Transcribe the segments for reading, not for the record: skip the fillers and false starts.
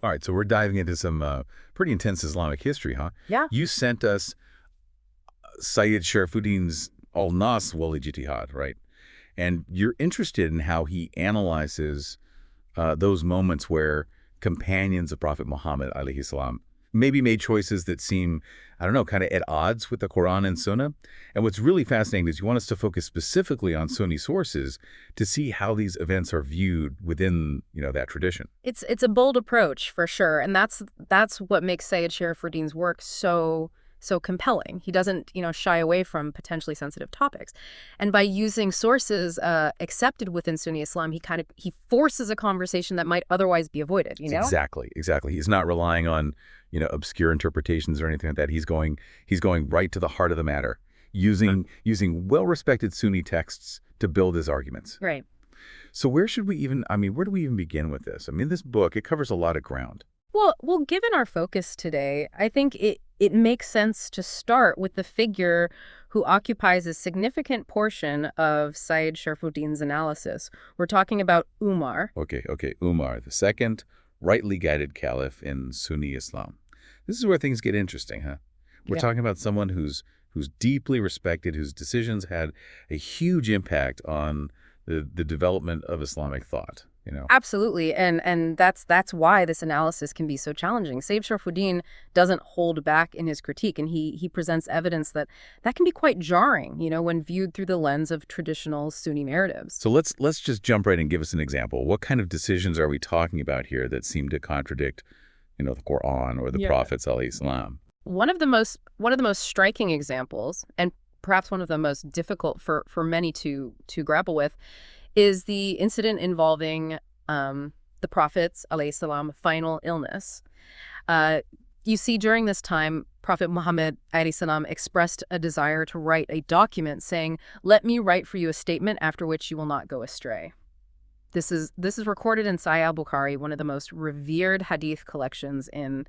All right, so we're diving into some pretty intense Islamic history, huh? Yeah. You sent us Sayyid Sharifuddin's Al-Nass, wal-Ijtihad, right? And you're interested in how he analyzes those moments where companions of Prophet Muhammad, alayhi salam, maybe made choices that seem, I don't know, kind of at odds with the Quran and Sunnah. And what's really fascinating is you want us to focus specifically on Sunni sources to see how these events are viewed within, that tradition. It's a bold approach for sure, and that's what makes Sayyid Sharifuddin's work so compelling. He doesn't, shy away from potentially sensitive topics. And by using sources accepted within Sunni Islam, he forces a conversation that might otherwise be avoided, Exactly. He's not relying on, obscure interpretations or anything like that. He's going right to the heart of the matter, using well-respected Sunni texts to build his arguments. Right. So where do we even begin with this? This book, it covers a lot of ground. Well, given our focus today, I think it makes sense to start with the figure who occupies a significant portion of Sayyid Sharifuddin's analysis. We're talking about Umar. Okay. Umar, the second rightly guided caliph in Sunni Islam. This is where things get interesting, huh? We're talking about someone who's deeply respected, whose decisions had a huge impact on the development of Islamic thought. Absolutely, and that's why this analysis can be so challenging. Sayyid Sharifuddin doesn't hold back in his critique, and he presents evidence that can be quite jarring, when viewed through the lens of traditional Sunni narratives. So let's just jump right in and give us an example. What kind of decisions are we talking about here that seem to contradict, the Quran or the Prophets, alayhi salam? One of the most striking examples, and perhaps one of the most difficult for many to grapple with, is the incident involving the Prophet's, alayhi salam, final illness. You see, during this time, Prophet Muhammad, alayhi salam, expressed a desire to write a document saying, "Let me write for you a statement after which you will not go astray." This is recorded in Sahih al-Bukhari, one of the most revered hadith collections in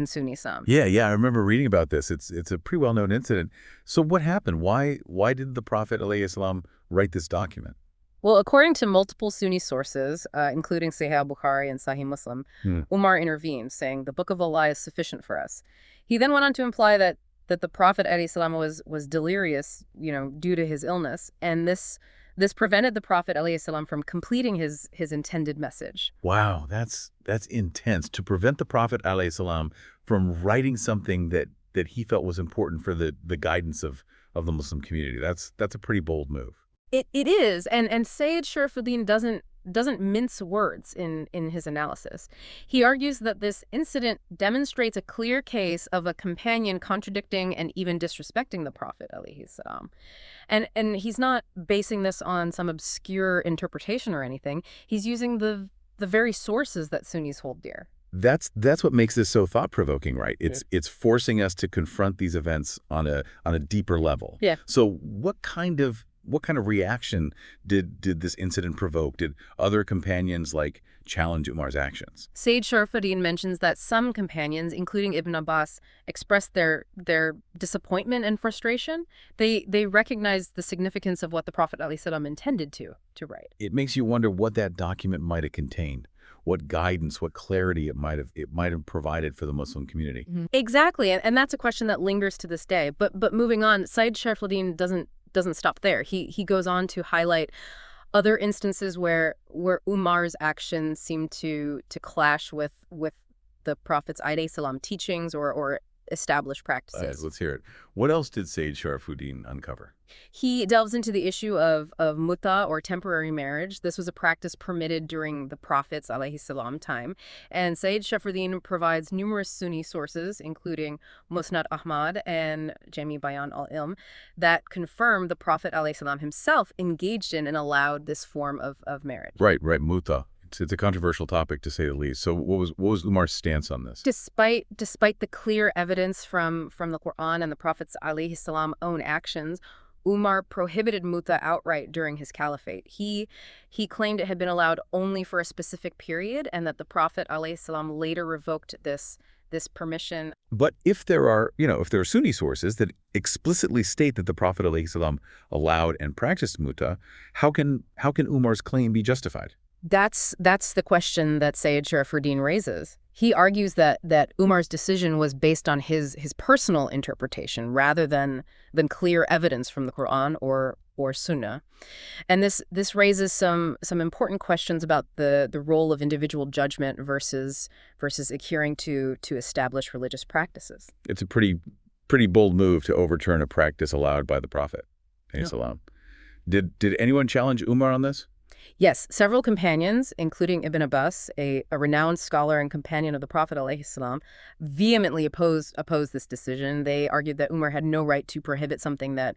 Sunni Islam. Yeah, I remember reading about this. It's a pretty well-known incident. So what happened? Why did the Prophet, alayhi salam, write this document? Well, according to multiple Sunni sources, including Sahih al-Bukhari and Sahih Muslim, Umar intervened, saying, "The Book of Allah is sufficient for us." He then went on to imply that the Prophet alayhi salam was delirious, due to his illness, and this prevented the Prophet alayhi salam from completing his intended message. Wow, that's intense. To prevent the Prophet alayhi salam from writing something that he felt was important for the guidance of the Muslim community. That's a pretty bold move. It is, and Sayyid Sharifuddin doesn't mince words in his analysis. He argues that this incident demonstrates a clear case of a companion contradicting and even disrespecting the Prophet, alayhi salam. And he's not basing this on some obscure interpretation or anything. He's using the very sources that Sunnis hold dear. That's what makes this so thought-provoking, right? It's forcing us to confront these events on a deeper level. Yeah. So what kind of reaction did this incident provoke? Did other companions challenge Umar's actions? Sayyid Sharifuddin mentions that some companions, including Ibn Abbas, expressed their disappointment and frustration. They recognized the significance of what the Prophet ﷺ intended to write. It makes you wonder what that document might have contained, what guidance, what clarity it might have provided for the Muslim community. Mm-hmm. Exactly, and that's a question that lingers to this day. But moving on, Sayyid Sharifuddin doesn't stop there. He goes on to highlight other instances where Umar's actions seem to clash with the Prophet's alayhi salam teachings or established practices. All right, let's hear it. What else did Sayyid Sharifuddin uncover? He delves into the issue of muta, or temporary marriage. This was a practice permitted during the Prophet's alayhi salam time. And Sayyid Sharifuddin provides numerous Sunni sources, including Musnad Ahmad and Jami Bayan al-Ilm, that confirm the Prophet alayhi salam himself engaged in and allowed this form of marriage. Right, muta. It's a controversial topic, to say the least. So what was Umar's stance on this? Despite the clear evidence from the Quran and the Prophet's alayhi salam own actions, Umar prohibited muta outright during his caliphate. He claimed it had been allowed only for a specific period, and that the Prophet alayhi salam later revoked this permission. But if there are Sunni sources that explicitly state that the Prophet alayhi salam allowed and practiced muta, how can Umar's claim be justified? That's the question that Sayyid Sharafuddin raises. He argues that Umar's decision was based on his personal interpretation rather than clear evidence from the Quran or Sunnah. And this raises some important questions about the role of individual judgment versus adhering to established religious practices. It's a pretty bold move to overturn a practice allowed by the Prophet. As-salamu. Did anyone challenge Umar on this? Yes, several companions, including Ibn Abbas, a renowned scholar and companion of the Prophet alayhi, vehemently opposed this decision. They argued that Umar had no right to prohibit something that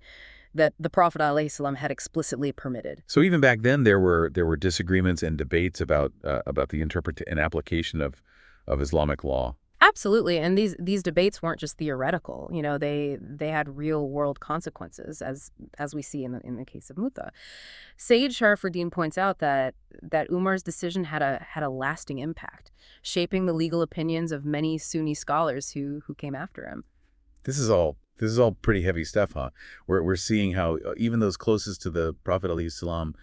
the Prophet alayhi had explicitly permitted. So even back then, there were disagreements and debates about the interpretation and application of Islamic law. Absolutely, and these debates weren't just theoretical. You know, they had real world consequences, as we see in the case of Muta. Sayyid Sharafuddin points out that Umar's decision had a lasting impact, shaping the legal opinions of many Sunni scholars who came after him. This is all pretty heavy stuff, huh? We're seeing how even those closest to the Prophet alayhi salam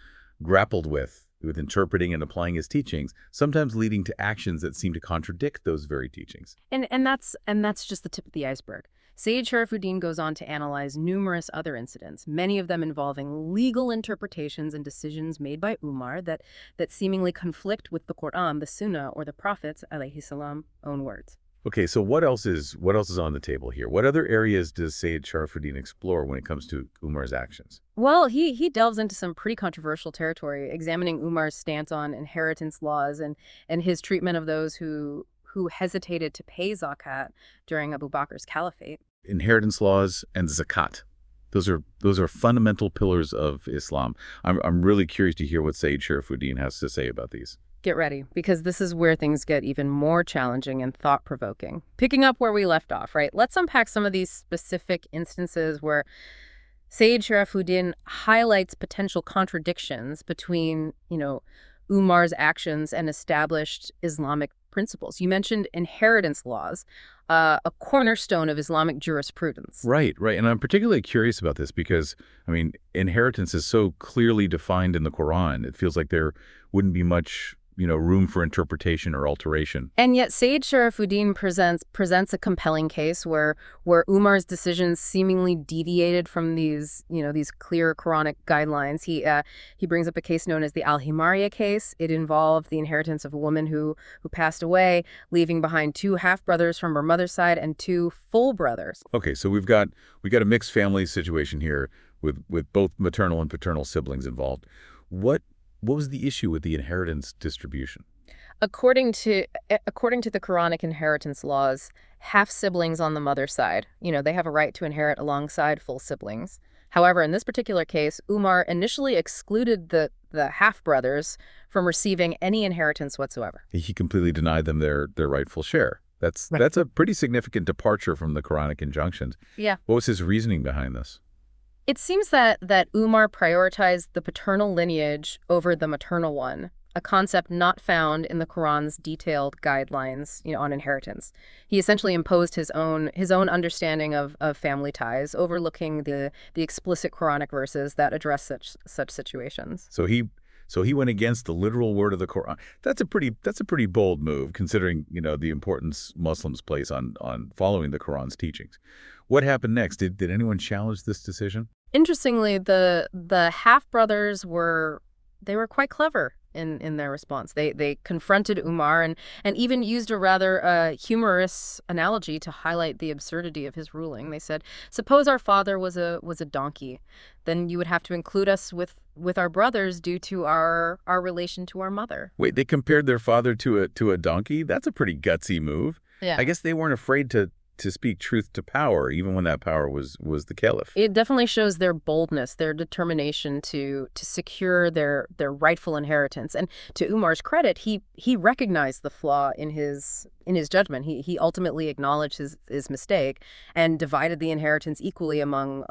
grappled with interpreting and applying his teachings, sometimes leading to actions that seem to contradict those very teachings. And that's just the tip of the iceberg. Sayyid Sharafuddin goes on to analyze numerous other incidents, many of them involving legal interpretations and decisions made by Umar that seemingly conflict with the Quran, the Sunnah, or the Prophet's alayhi salam own words. Okay, so what else is on the table here? What other areas does Sayyid Sharafuddin explore when it comes to Umar's actions? Well, he delves into some pretty controversial territory, examining Umar's stance on inheritance laws and his treatment of those who hesitated to pay zakat during Abu Bakr's caliphate. Inheritance laws and zakat. Those are fundamental pillars of Islam. I'm really curious to hear what Sayyid Sharafuddin has to say about these. Get ready, because this is where things get even more challenging and thought-provoking. Picking up where we left off, right? Let's unpack some of these specific instances where Sayyid Sharafuddin highlights potential contradictions between, Umar's actions and established Islamic principles. You mentioned inheritance laws, a cornerstone of Islamic jurisprudence. Right. And I'm particularly curious about this because, inheritance is so clearly defined in the Quran. It feels like there wouldn't be much room for interpretation or alteration. And yet Sayyid Sharafuddin presents a compelling case where Umar's decisions seemingly deviated from these clear Quranic guidelines. He brings up a case known as the Al-Himariya case. It involved the inheritance of a woman who passed away, leaving behind 2 half-brothers from her mother's side and 2 full brothers. Okay, so we've got a mixed family situation here with both maternal and paternal siblings involved. What was the issue with the inheritance distribution? According to the Quranic inheritance laws, half-siblings on the mother's side, they have a right to inherit alongside full siblings. However, in this particular case, Umar initially excluded the half-brothers from receiving any inheritance whatsoever. He completely denied them their rightful share. That's a pretty significant departure from the Quranic injunctions. Yeah. What was his reasoning behind this? It seems that Umar prioritized the paternal lineage over the maternal one, a concept not found in the Quran's detailed guidelines, on inheritance. He essentially imposed his own understanding of family ties, overlooking the explicit Quranic verses that address such situations. So he went against the literal word of the Quran. That's a pretty bold move, considering the importance Muslims place on following the Quran's teachings. What happened next? Did anyone challenge this decision? Interestingly, the half-brothers were quite clever in their response. They confronted Umar and even used a rather humorous analogy to highlight the absurdity of his ruling. They said, "Suppose our father was a donkey, then you would have to include us with our brothers due to our relation to our mother." Wait, they compared their father to a donkey? That's a pretty gutsy move. Yeah. I guess they weren't afraid to speak truth to power, even when that power was the caliph. It definitely shows their boldness, their determination to secure their rightful inheritance. And to Umar's credit, he recognized the flaw in his judgment. He ultimately acknowledged his mistake and divided the inheritance equally among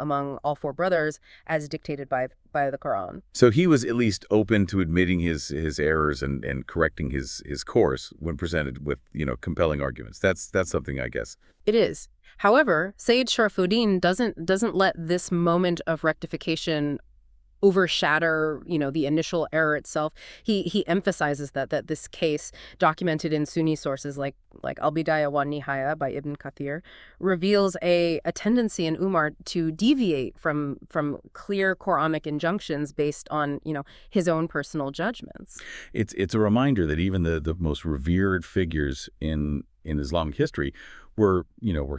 all 4 brothers, as dictated by the Quran. So he was at least open to admitting his errors and correcting his course when presented with compelling arguments. That's something, I guess. It is. However, Sayyid Sharafuddin doesn't let this moment of rectification overshadow, the initial error itself. He emphasizes that this case, documented in Sunni sources like Al-Bidayah wa Nihaya by Ibn Kathir, reveals a tendency in Umar to deviate from clear Quranic injunctions based on, his own personal judgments. It's a reminder that even the most revered figures in Islamic history were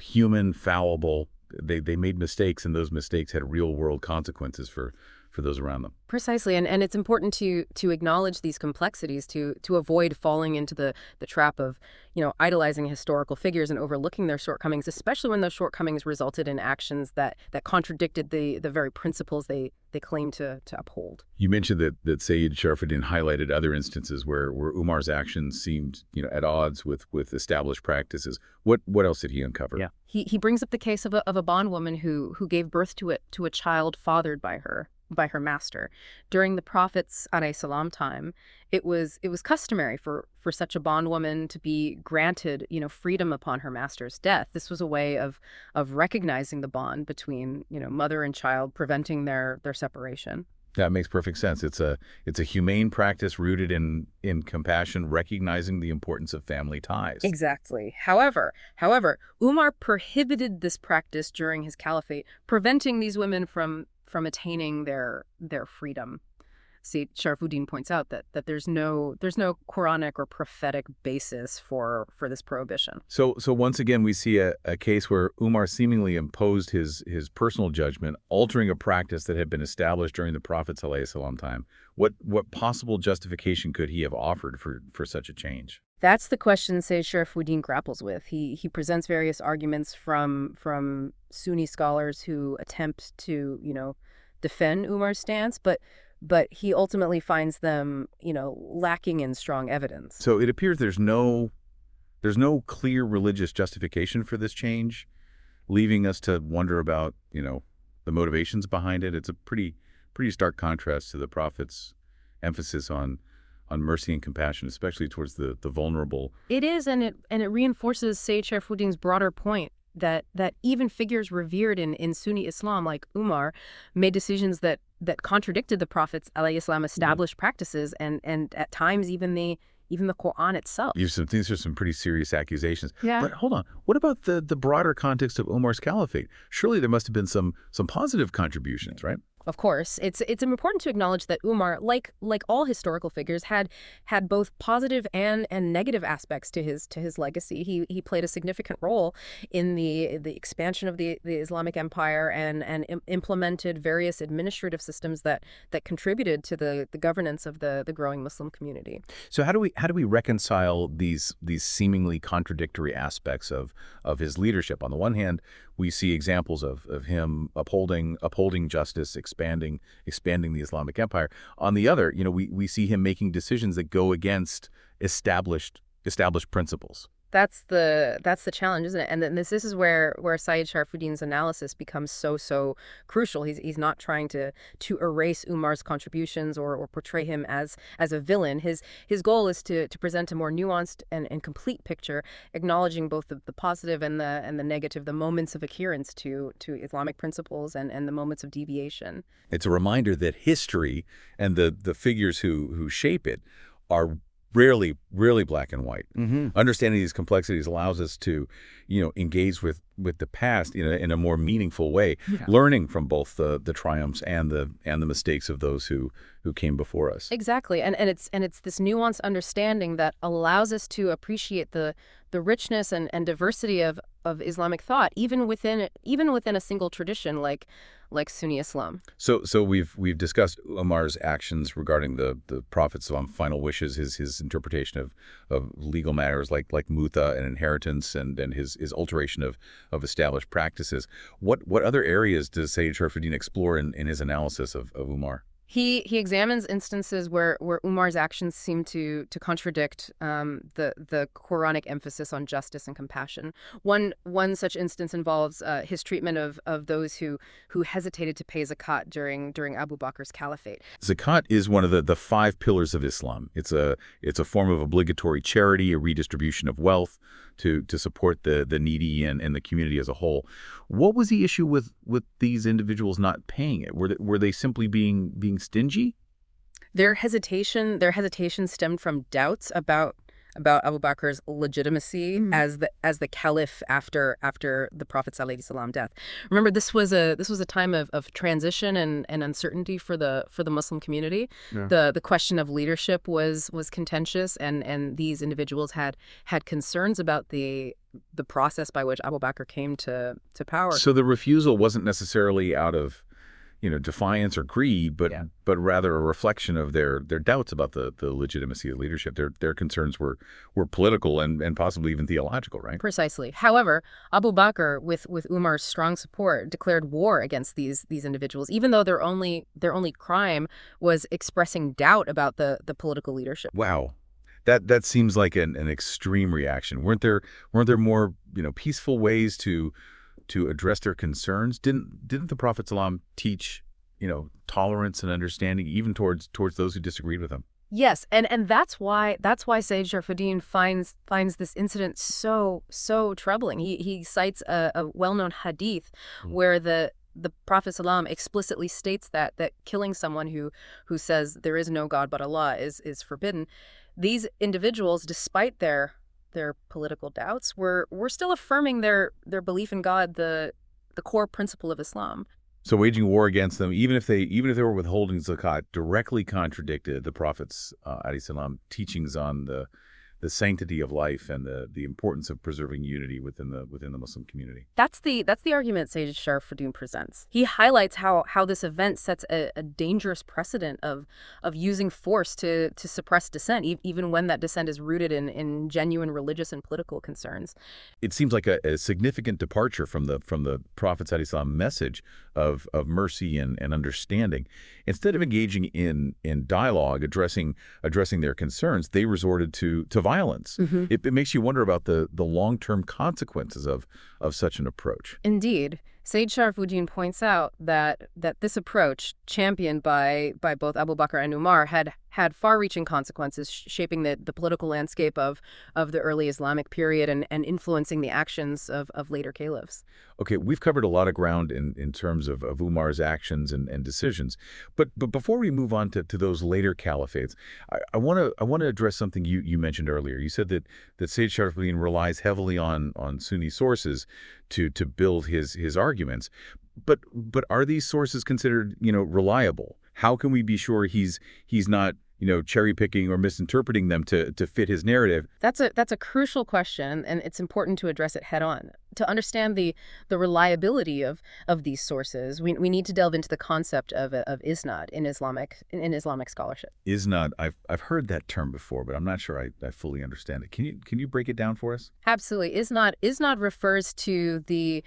human, fallible. They made mistakes, and those mistakes had real world consequences for those around them. Precisely, and it's important to acknowledge these complexities to avoid falling into the trap of, idolizing historical figures and overlooking their shortcomings, especially when those shortcomings resulted in actions that contradicted the very principles they claim to uphold. You mentioned that Sayyid Sharafuddin highlighted other instances where Umar's actions seemed, at odds with established practices. What else did he uncover? Yeah. He brings up the case of a bondwoman who gave birth to a child fathered by her master. During the Prophet's alayhi time, it was customary for such a bondwoman to be granted, freedom upon her master's death. This was a way of recognizing the bond between, mother and child, preventing their separation. That makes perfect sense. It's a humane practice rooted in compassion, recognizing the importance of family ties. Exactly. However, Umar prohibited this practice during his caliphate, preventing these women from attaining their freedom. See, Sharafuddin points out that there's no Quranic or prophetic basis for this prohibition. So once again, we see a case where Umar seemingly imposed his personal judgment, altering a practice that had been established during the Prophet's ﷺ time. What possible justification could he have offered for such a change? That's the question Sayyid Sharafuddin grapples with. He presents various arguments from Sunni scholars who attempt to, defend Umar's stance, but he ultimately finds them, lacking in strong evidence. So it appears there's no clear religious justification for this change, leaving us to wonder about, the motivations behind it. It's a pretty stark contrast to the Prophet's emphasis on mercy and compassion, especially towards the vulnerable. It is, and it reinforces Sayyid Sharafuddin's broader point that even figures revered in Sunni Islam like Umar made decisions that contradicted the Prophet's alayhi established practices and at times even the Quran itself. These are some pretty serious accusations. Yeah. But hold on, what about the broader context of Umar's caliphate? Surely there must have been some positive contributions, right? Of course, it's important to acknowledge that Umar, like all historical figures, had both positive and negative aspects to his legacy. He played a significant role in the expansion of the Islamic Empire and implemented various administrative systems that contributed to the governance of the growing Muslim community. So how do we reconcile these seemingly contradictory aspects of his leadership? On the one hand, we see examples of him upholding justice, expanding the Islamic Empire. On the other, we see him making decisions that go against established principles. That's the challenge, isn't it? And then this is where Sayyid Sharafuddin's analysis becomes so crucial. He's not trying to erase Umar's contributions or portray him as a villain. His goal is to present a more nuanced and complete picture, acknowledging both the positive and the negative, the moments of adherence to Islamic principles and the moments of deviation. It's a reminder that history and the figures who shape it are rarely really black and white. Understanding these complexities allows us to, engage with the past in a more meaningful way, learning from both the triumphs and the mistakes of those who came before us. Exactly, and it's this nuanced understanding that allows us to appreciate the richness and diversity of Islamic thought, even within a single tradition like Sunni Islam. So we've discussed Umar's actions regarding the Prophet's final wishes, his interpretation of legal matters like muta and inheritance, and his alteration of established practices. What other areas does Sayyid Sharafuddin explore in his analysis of Umar? He examines instances where Umar's actions seem to contradict the Quranic emphasis on justice and compassion. One such instance involves his treatment of those who hesitated to pay zakat during Abu Bakr's caliphate. Zakat is one of the five pillars of Islam. It's a form of obligatory charity, a redistribution of wealth to support the needy and the community as a whole. What was the issue with these individuals not paying it? Were they simply being stingy? Their hesitation stemmed from doubts about Abu Bakr's legitimacy as the caliph after the Prophet's alayhi salam death. Remember, this was a time of transition and uncertainty for the Muslim community. Yeah. The question of leadership was contentious, and these individuals had concerns about the process by which Abu Bakr came to power. So the refusal wasn't necessarily out of defiance or greed, but rather a reflection of their doubts about the legitimacy of leadership. Their concerns were political and possibly even theological, right? Precisely. However, Abu Bakr, with Umar's strong support, declared war against these individuals, even though their only crime was expressing doubt about the political leadership. Wow. That seems like an extreme reaction. Weren't there more peaceful ways to address their concerns? Didn't the Prophet ﷺ teach, tolerance and understanding even towards those who disagreed with him? Yes, and that's why Sayyid Sharfuddin finds this incident so troubling. He cites a well-known hadith where the Prophet ﷺ explicitly states that killing someone who says there is no God but Allah is forbidden. These individuals, despite their political doubts, were still affirming their belief in God, the core principle of Islam. So waging war against them, even if they were withholding zakat, directly contradicted the Prophet's alayhi salam teachings on the sanctity of life and the importance of preserving unity within the Muslim community. That's the argument Sayyid Sharfuddin presents. He highlights how this event sets a dangerous precedent of using force to suppress dissent, even when that dissent is rooted in genuine religious and political concerns. It seems like a significant departure from the Prophet's alayhi salam message of mercy and understanding. Instead of engaging in dialogue, addressing their concerns, they resorted to violence. Mm-hmm. It makes you wonder about the long-term consequences of such an approach. Indeed. Sayyid Sharfuddin points out that this approach, championed by both Abu Bakr and Umar, had far-reaching consequences, shaping the political landscape of the early Islamic period and influencing the actions of later caliphs. Okay, we've covered a lot of ground in terms of Umar's actions and decisions, but before we move on to those later caliphates, I want to address something you mentioned earlier. You said that Sayyid Sharfuddin relies heavily on Sunni sources to build his arguments, but are these sources considered reliable? How can we be sure he's not cherry picking or misinterpreting them to fit his narrative? That's a crucial question, and it's important to address it head on. To understand the reliability of these sources, we need to delve into the concept of isnad in Islamic scholarship. Isnad, I've heard that term before, but I'm not sure I fully understand it. Can you break it down for us? Absolutely. Isnad refers to the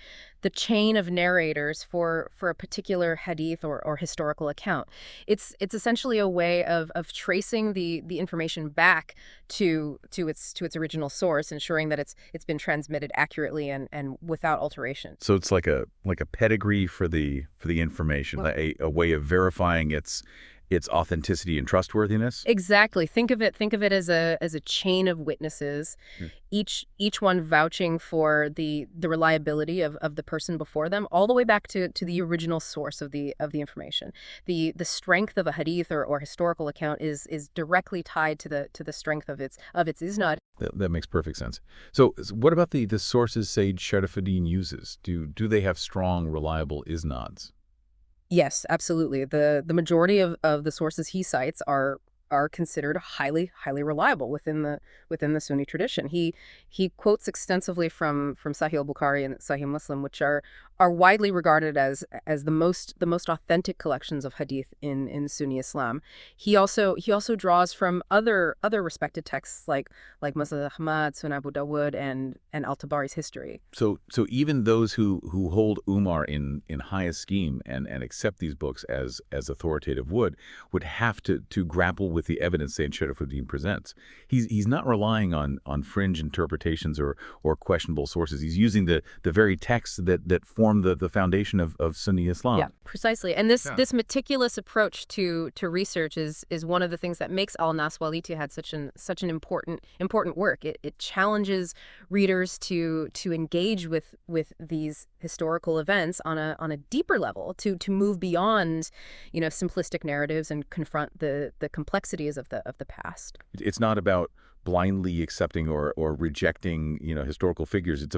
chain of narrators for a particular hadith or historical account. It's essentially a way of tracing the information back to its original source, ensuring that it's been transmitted accurately and without alteration. So it's like a pedigree for the information, well, a way of verifying its authenticity and trustworthiness. Exactly. Think of it as a chain of witnesses, each one vouching for the reliability of the person before them, all the way back to the original source of the information. The strength of a hadith or historical account is directly tied to the strength of its isnad. That makes perfect sense. So what about the sources Sayyid Sharfuddin uses? Do they have strong, reliable isnads? Yes, absolutely. The majority of the sources he cites are are considered highly reliable within the Sunni tradition. He quotes extensively from Sahih al-Bukhari and Sahih Muslim, which are widely regarded as the most authentic collections of hadith in Sunni Islam. He also draws from other respected texts like Musnad Ahmad, Sunan Abu Dawud, and Al-Tabari's history. So even those who hold Umar in high esteem and accept these books as authoritative would have to grapple with the evidence Sayyid Sharafuddin presents. He's not relying on fringe interpretations or questionable sources. He's using the very texts that form the foundation of Sunni Islam. Yeah, precisely. And this meticulous approach to research is one of the things that makes Al-Nass wal-Ijtihad such an important work. It challenges readers to engage with these historical events on a deeper level, to move beyond, simplistic narratives and confront the complexities of the past. It's not about blindly accepting or rejecting, historical figures. It's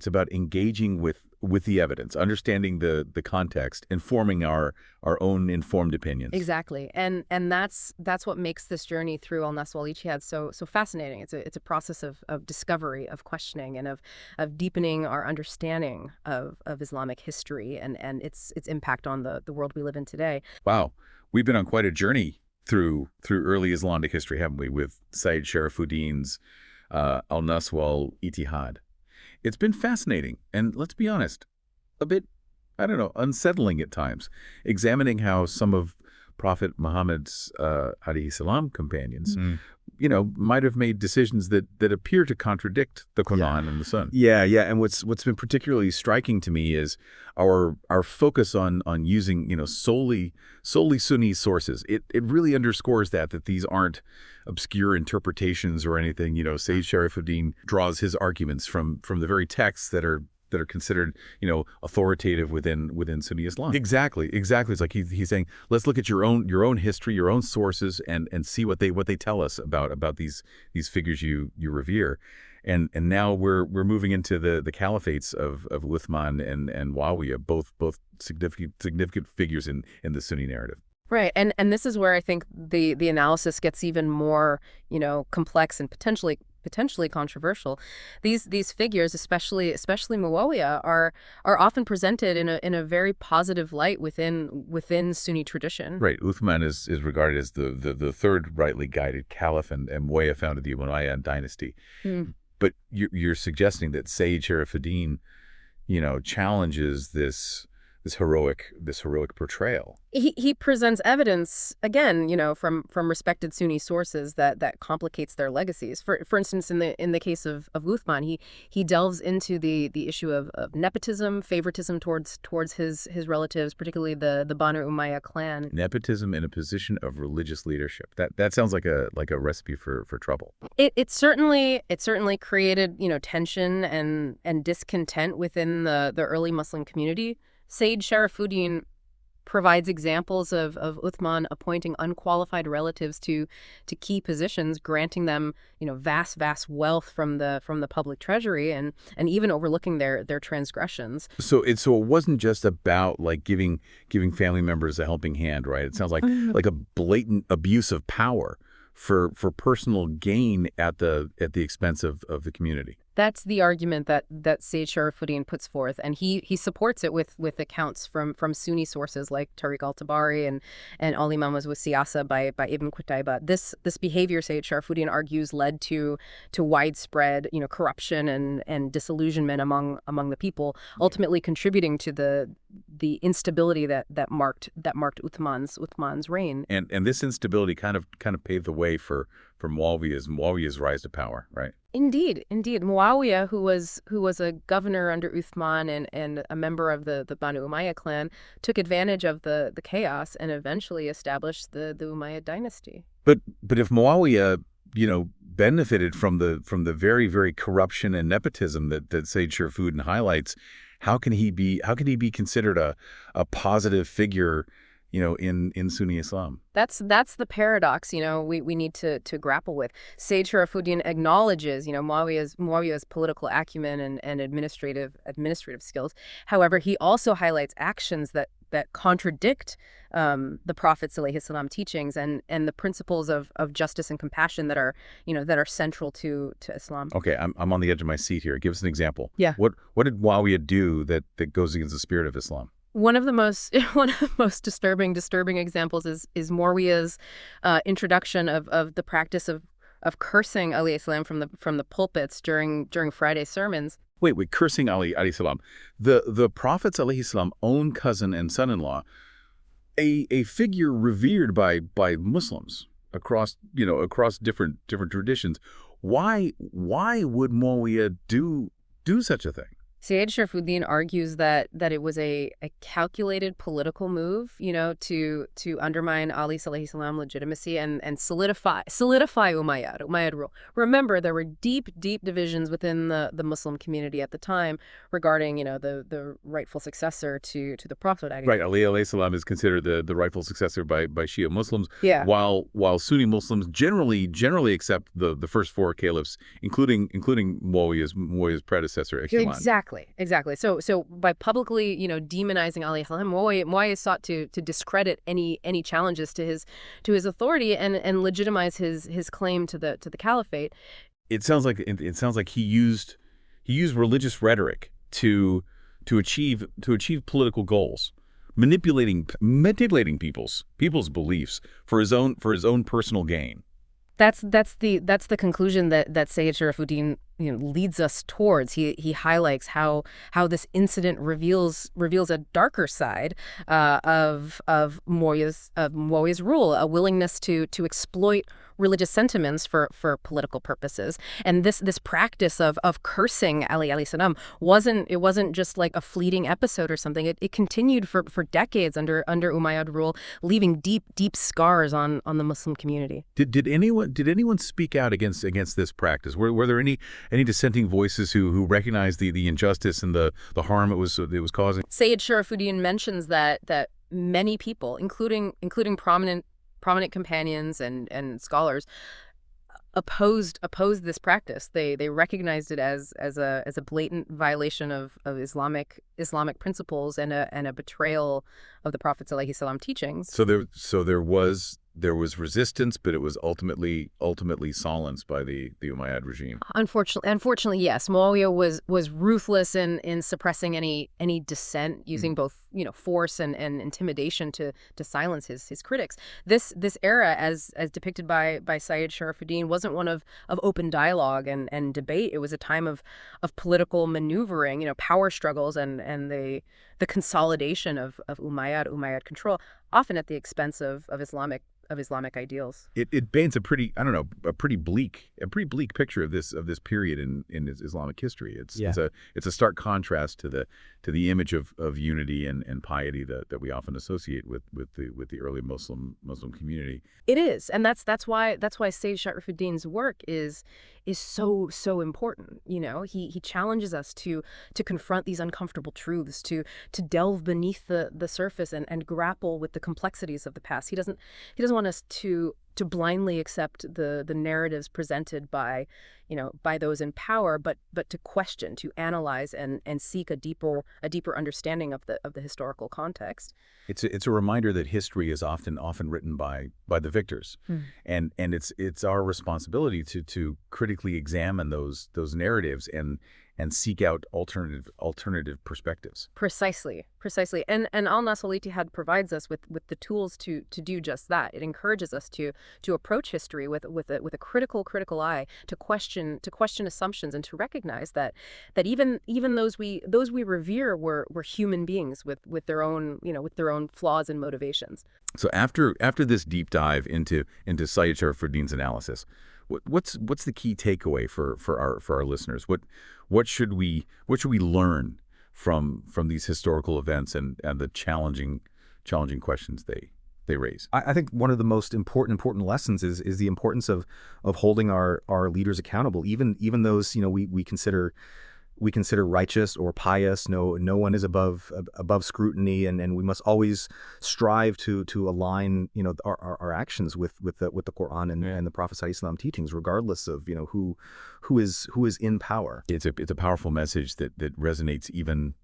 about engaging with the evidence, understanding the context, and forming our own informed opinions. Exactly. And that's what makes this journey through Al-Nass wal-Ijtihad so fascinating. It's a process of discovery, of questioning, and of deepening our understanding of Islamic history and its impact on the world we live in today. Wow. We've been on quite a journey through early Islamic history, haven't we, with Sayyid Sharafuddin's Al-Nass wal-Ijtihad. It's been fascinating, and let's be honest, a bit, unsettling at times, examining how some of Prophet Muhammad's alayhi salam companions, might have made decisions that appear to contradict the Quran and the Sunnah. Yeah. And what's been particularly striking to me is our focus on using solely Sunni sources. It really underscores that these aren't obscure interpretations or anything. Sayyid Sharafuddin draws his arguments from the very texts that are considered, authoritative within Sunni Islam. Exactly. It's like he's saying, let's look at your own history, your own sources, and see what they tell us about these figures you revere. And now we're moving into the caliphates of Uthman and Muawiyah, both significant figures in the Sunni narrative. Right. And this is where I think the analysis gets even more, complex and potentially controversial. These figures, especially Muawiyah, are often presented in a very positive light within Sunni tradition. Right. Uthman is regarded as the third rightly guided caliph, and Muawiyah founded the Umayyad dynasty. But you're suggesting that Sayyid Sharafuddin, challenges this heroic portrayal. He presents evidence, again, from respected Sunni sources that complicates their legacies. For instance, in the case of Uthman, he delves into the issue of nepotism, favoritism towards his relatives, particularly the Banu Umayyah clan. Nepotism in a position of religious leadership. That sounds like a recipe for trouble. It certainly created, tension and discontent within the early Muslim community. Sayyid Sharafuddin provides examples of Uthman appointing unqualified relatives to key positions, granting them, vast wealth from the public treasury, and even overlooking their transgressions. So it wasn't just about giving family members a helping hand, right? It sounds like a blatant abuse of power for personal gain at the expense of the community. That's the argument that Sayyid Sharafuddin puts forth, and he supports it with accounts from Sunni sources like Tariq al-Tabari and Al-Imam was Siyasa by Ibn Qutayba. This behavior, Sayyid Sharafuddin argues, led to widespread corruption and disillusionment among the people, ultimately contributing to the instability that marked Uthman's reign. And this instability kind of paved the way for Muawiyah's rise to power, right? Indeed. Muawiyah, who was a governor under Uthman and a member of the Banu Umayyah clan, took advantage of the chaos and eventually established the Umayyad dynasty. But if Muawiyah, benefited from the very, very corruption and nepotism that Sayyid Sharafuddin highlights, how can he be considered a positive figure, in Sunni Islam? That's the paradox, we need to grapple with. Sayyid Sharafuddin acknowledges, Muawiyah's political acumen and administrative skills. However, he also highlights actions that that contradict the Prophet's alayhi salam teachings and the principles of justice and compassion that are that are central to Islam. Okay, I'm on the edge of my seat here. Give us an example. Yeah. What did Muawiyah do that goes against the spirit of Islam? One of the most disturbing examples is Muawiyah's introduction of the practice of cursing alayhi salam from the pulpits during Friday sermons. Wait, cursing Ali alayhi salam. The Prophet's alayhi salam own cousin and son-in-law, a figure revered by Muslims across different traditions. Why would Muawiyah do such a thing? Sayyid Sharifuddin argues that it was a calculated political move, to undermine Ali's alayhi salam legitimacy and solidify Umayyad rule. Remember, there were deep divisions within the Muslim community at the time regarding, the rightful successor to the Prophet. Right, Ali alayhi salam is considered the rightful successor by Shia Muslims. Yeah. While Sunni Muslims generally accept the first four caliphs, including Muawiyah's predecessor. Exactly. So by publicly, demonizing alayhi salam, Muawiyah sought to discredit any challenges to his authority and legitimize his claim to the caliphate. It sounds like he used religious rhetoric to achieve political goals, manipulating people's beliefs for his own personal gain. That's the conclusion that Sayyid Sharifuddin leads us towards. He highlights how this incident reveals a darker side of Muawiyah's rule, a willingness to exploit religious sentiments for political purposes. And this practice of cursing Ali alayhi salam wasn't just like a fleeting episode or something. It continued for decades under Umayyad rule, leaving deep scars on the Muslim community. Did anyone speak out against this practice? Were there any dissenting voices who recognized the injustice and the harm it was causing? Sayyid Sharifuddin mentions that many people, including prominent companions and scholars, opposed this practice. They recognized it as a blatant violation of Islamic principles and a betrayal of the Prophet's alayhi salam teachings. So there was resistance, but it was ultimately silenced by the Umayyad regime. Unfortunately, yes. Muawiyah was ruthless in suppressing any dissent, using both force and intimidation to silence his critics. This era, as depicted by Sayyid Sharifuddin, wasn't one of open dialogue and debate. It was a time of political maneuvering, power struggles and the consolidation of Umayyad control, often at the expense of Islamic ideals. It paints a pretty bleak picture of this period in Islamic history. It's a stark contrast to the image of unity and piety that we often associate with the early Muslim community. It is, and that's why Sayyid Sharifuddin's work is so important. He challenges us to confront these uncomfortable truths, to delve beneath the surface and grapple with the complexities of the past. He doesn't want us to blindly accept the narratives presented by those in power, but to question, to analyze and seek a deeper understanding of the historical context. It's a reminder that history is often written by the victors, and it's our responsibility to critically examine those narratives and seek out alternative perspectives. Precisely. And Al-Nass wal-Ijtihad provides us with the tools to do just that. It encourages us to approach history with a critical eye, to question assumptions, and to recognize that even those we revere were human beings with their own flaws and motivations. So after this deep dive into Sayyid Sharifuddin's analysis, what's the key takeaway for our listeners? What should we learn from these historical events and the challenging questions they raise? I think one of the most important lessons is the importance of holding our leaders accountable, even those we consider righteous or pious. No one is above scrutiny, and we must always strive to align our actions with the Quran and the Prophet's Islam teachings, regardless of who is in power. It's a powerful message that resonates even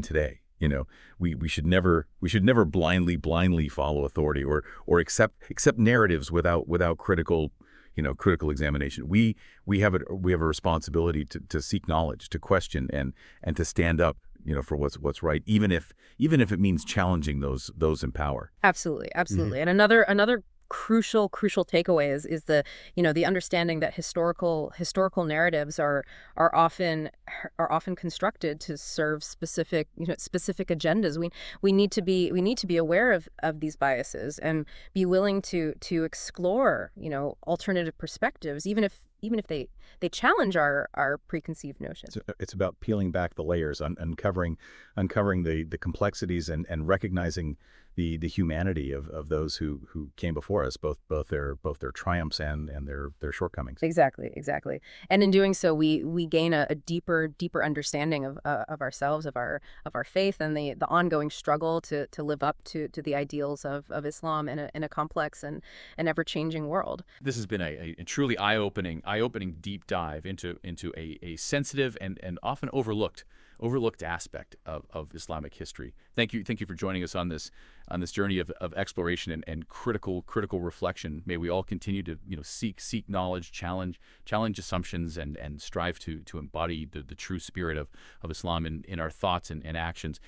today. You know, we should never blindly follow authority or accept narratives without critical examination. We have a responsibility to seek knowledge, to question and to stand up, for what's right, even if it means challenging those in power. Absolutely, absolutely. And another crucial takeaway is the understanding that historical narratives are often constructed to serve specific agendas. We need to be aware of these biases and be willing to explore alternative perspectives, even if they challenge our preconceived notions. It's about peeling back the layers, uncovering the complexities and recognizing the humanity of those who came before us, both their triumphs and their shortcomings. Exactly. And in doing so, we gain a deeper understanding of ourselves, of our faith, and the ongoing struggle to live up to the ideals of Islam in a complex and ever-changing world. This has been a truly eye-opening deep dive into a sensitive and often overlooked aspect of Islamic history. Thank you for joining us on this journey of exploration and critical reflection. May we all continue to seek knowledge, challenge assumptions, and strive to embody the true spirit of Islam in our thoughts and actions.